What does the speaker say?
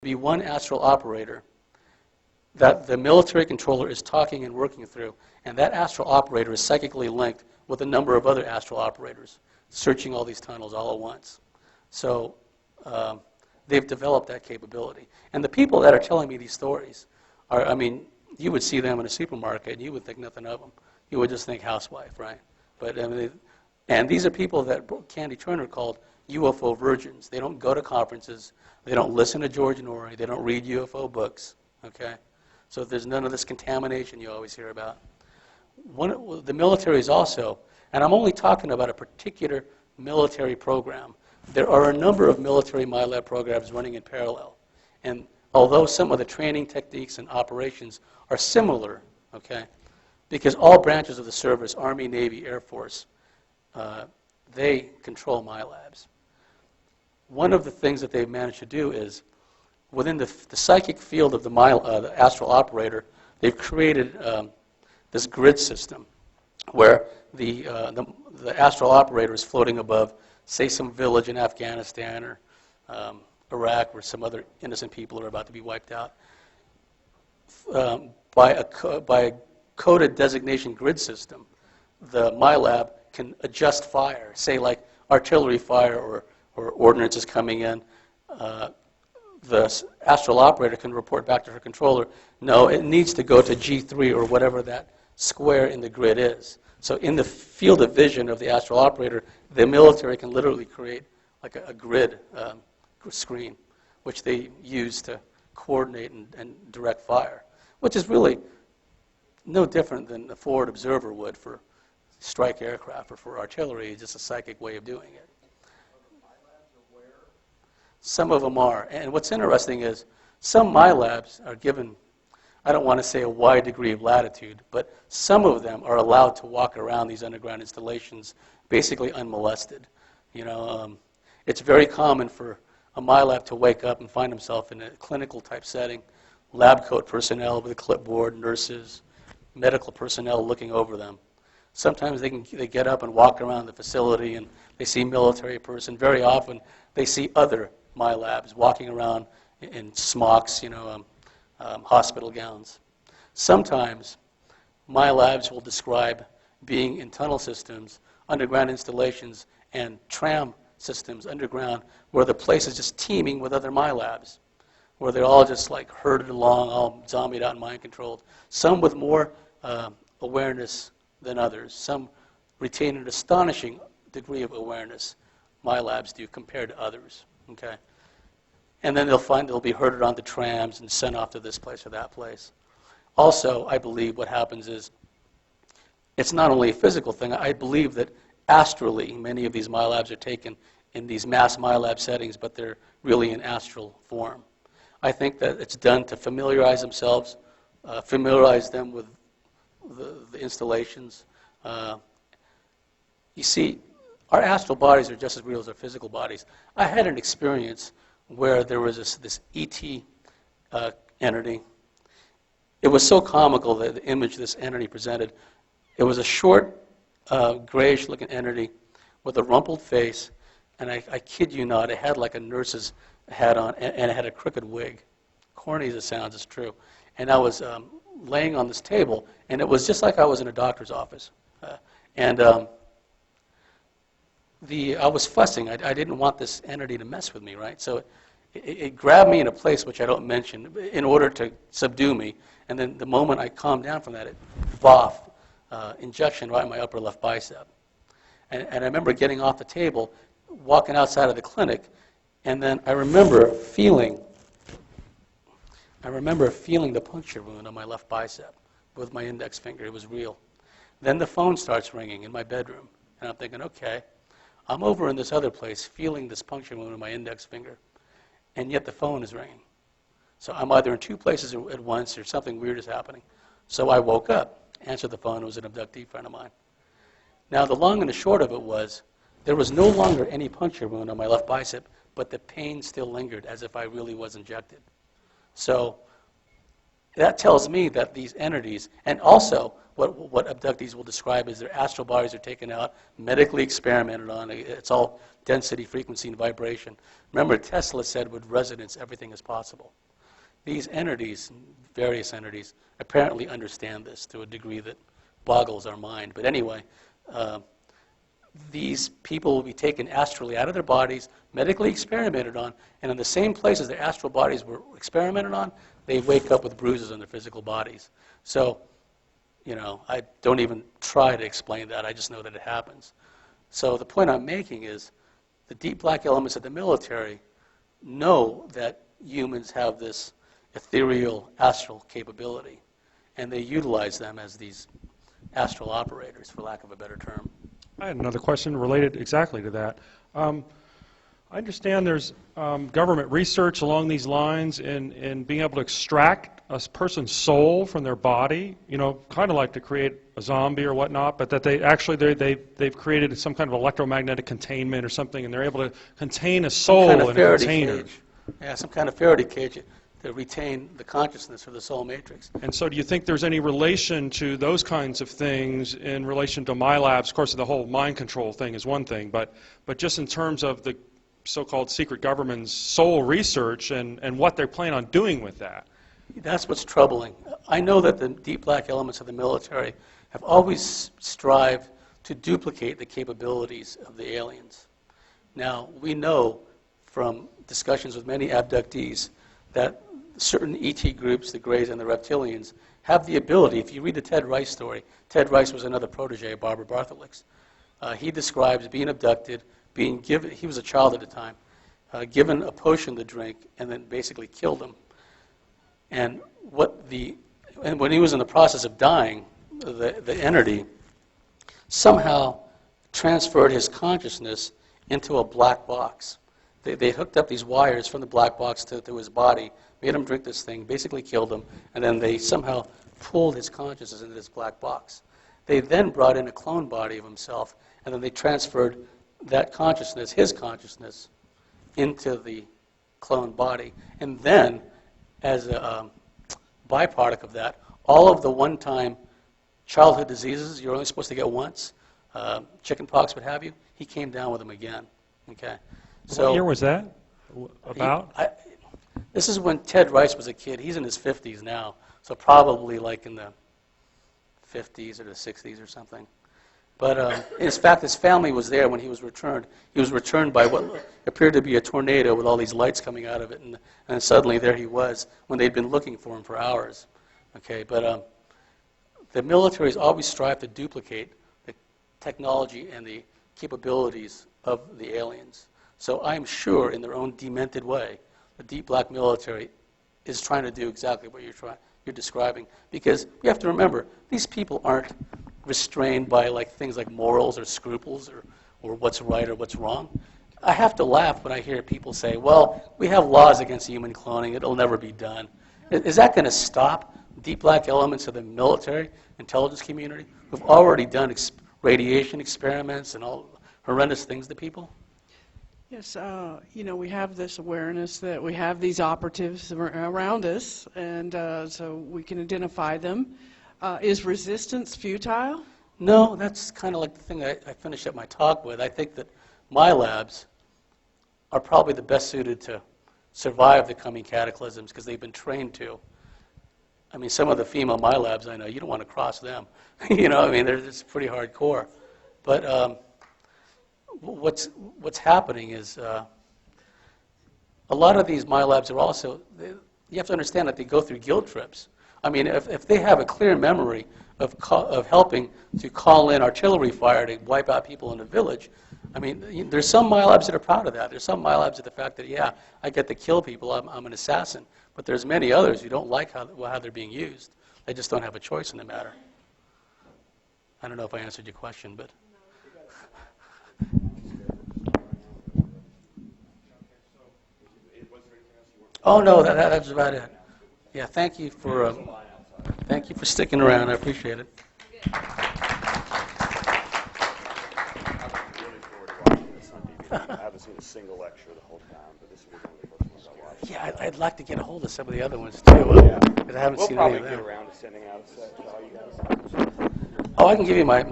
be one astral operator that the military controller is talking and working through, and that astral operator is psychically linked with a number of other astral operators, searching all these tunnels all at once. So they've developed that capability. And the people that are telling me these stories are, I mean, you would see them in a supermarket and you would think nothing of them. You would just think housewife, right? But I mean, and these are people that Candy Turner called UFO virgins. They don't go to conferences. They don't listen to George Norrie. They don't read UFO books, okay? So there's none of this contamination you always hear about. The military is also, and I'm only talking about a particular military program. There are a number of military MILAB programs running in parallel. And although some of the training techniques and operations are similar, okay, because all branches of the service, Army, Navy, Air Force, they control MILABs. One of the things that they've managed to do is, within the psychic field of the astral operator, they've created this grid system where the astral operator is floating above, say, some village in Afghanistan or Iraq where some other innocent people are about to be wiped out. By a coded designation grid system, the MILAB can adjust fire, say like artillery fire or ordnance is coming in. The astral operator can report back to her controller, no, it needs to go to G3 or whatever that square in the grid is. So in the field of vision of the astral operator, the military can literally create like a grid screen, which they use to coordinate and direct fire, which is really no different than a forward observer would for strike aircraft or for artillery, just a psychic way of doing it. Some of them are. And what's interesting is some MILABs are given, I don't want to say a wide degree of latitude, but some of them are allowed to walk around these underground installations basically unmolested. You know, it's very common for a MILAB to wake up and find himself in a clinical type setting, lab coat personnel with a clipboard, nurses, medical personnel looking over them. Sometimes they get up and walk around the facility and they see military person. Very often they see other MILABs walking around in smocks, you know, hospital gowns. Sometimes MILABs will describe being in tunnel systems, underground installations, and tram systems underground where the place is just teeming with other MILABs, where they're all just like herded along, all zombied out and mind-controlled. Some with more awareness than others. Some retain an astonishing degree of awareness, MILABs do, compared to others. Okay, and then they'll be herded onto trams and sent off to this place or that place. Also, I believe what happens is it's not only a physical thing. I believe that astrally, many of these MILABs are taken in these mass MILAB settings, but they're really in astral form. I think that it's done to familiarize themselves, familiarize them with the installations. You see, our astral bodies are just as real as our physical bodies. I had an experience where there was this ET entity. It was so comical, the image this entity presented. It was a short, grayish-looking entity with a rumpled face, and I kid you not, it had like a nurse's hat on, and it had a crooked wig. Corny as it sounds, it's true. And I was laying on this table, and it was just like I was in a doctor's office. I was fussing. I didn't want this entity to mess with me, right? So it grabbed me in a place which I don't mention in order to subdue me. And then the moment I calmed down from that, it voff, injection right in my upper left bicep. And I remember getting off the table, walking outside of the clinic, and then I remember feeling the puncture wound on my left bicep with my index finger. It was real. Then the phone starts ringing in my bedroom, and I'm thinking, okay, I'm over in this other place feeling this puncture wound in my index finger, and yet the phone is ringing. So I'm either in two places at once or something weird is happening. So I woke up, answered the phone. It was an abductee friend of mine. Now, the long and the short of it was there was no longer any puncture wound on my left bicep, but the pain still lingered as if I really was injected. So that tells me that these entities, and also what abductees will describe as their astral bodies are taken out, medically experimented on. It's all density, frequency, and vibration. Remember, Tesla said with resonance, everything is possible. These entities, various entities, apparently understand this to a degree that boggles our mind. But anyway, these people will be taken astrally out of their bodies, medically experimented on, and in the same places their astral bodies were experimented on, they wake up with bruises on their physical bodies. So, I don't even try to explain that. I just know that it happens. So the point I'm making is the deep black elements of the military know that humans have this ethereal astral capability, and they utilize them as these astral operators, for lack of a better term. I had another question related exactly to that. I understand there's government research along these lines in being able to extract a person's soul from their body, kind of like to create a zombie or whatnot, but that they've created some kind of electromagnetic containment or something, and they're able to contain a soul in a container. Cage. Yeah, some kind of Faraday cage to retain the consciousness or the soul matrix. And so do you think there's any relation to those kinds of things in relation to MILABS? Of course, the whole mind control thing is one thing, but just in terms of the so-called secret government's soul research and what they're planning on doing with that? That's what's troubling. I know that the deep black elements of the military have always strived to duplicate the capabilities of the aliens. Now, we know from discussions with many abductees that certain ET groups, the Greys and the Reptilians, have the ability. If you read the Ted Rice story, Ted Rice was another protege of Barbara Bartholik's. He describes being abducted, being given, he was a child at the time, given a potion to drink, and then basically killed him. And when he was in the process of dying, the entity somehow transferred his consciousness into a black box. They hooked up these wires from the black box to his body, made him drink this thing, basically killed him, and then they somehow pulled his consciousness into this black box. They then brought in a clone body of himself, and then they transferred that consciousness, his consciousness, into the clone body. And then, as a byproduct of that, all of the one-time childhood diseases you're only supposed to get once, chicken pox, what have you, he came down with them again. Okay. So what year was that? About? This is when Ted Rice was a kid. He's in his 50s now, so probably like in the 50s or the 60s or something. But in fact, his family was there when he was returned. He was returned by what appeared to be a tornado with all these lights coming out of it, and suddenly there he was when they'd been looking for him for hours. Okay, but the military has always strived to duplicate the technology and the capabilities of the aliens. So I'm sure, in their own demented way, the deep black military is trying to do exactly what you're describing. Because you have to remember, these people aren't restrained by things like morals or scruples or what's right or what's wrong. I have to laugh when I hear people say, well, we have laws against human cloning, it'll never be done. Is that going to stop deep black elements of the military intelligence community who've already done radiation experiments and all horrendous things to people? Yes, we have this awareness that we have these operatives around us, and so we can identify them. Is resistance futile? No, that's kind of like the thing I finished up my talk with. I think that MILABS are probably the best suited to survive the coming cataclysms because they've been trained to. I mean, some of the female MILABS I know, you don't want to cross them. They're just pretty hardcore. But what's happening is a lot of these MILABS are also, you have to understand that they go through guilt trips. I mean, if they have a clear memory of helping to call in artillery fire to wipe out people in a village, I mean, there's some MILABS that are proud of that. There's some MILABs at the fact that, yeah, I get to kill people, I'm an assassin. But there's many others who don't like how they're being used. They just don't have a choice in the matter. I don't know if I answered your question, but... Oh, no, that's about it. Yeah, thank you for sticking around. I appreciate it. I was really forward to watching this on DVD. I was seen a single lecture the whole time, but this will be one of the first ones I watched. Yeah, I'd like to get a hold of some of the other ones too, because I haven't We'll seen any probably of get them. around to sending out a set to all you guys. Oh, I can give you my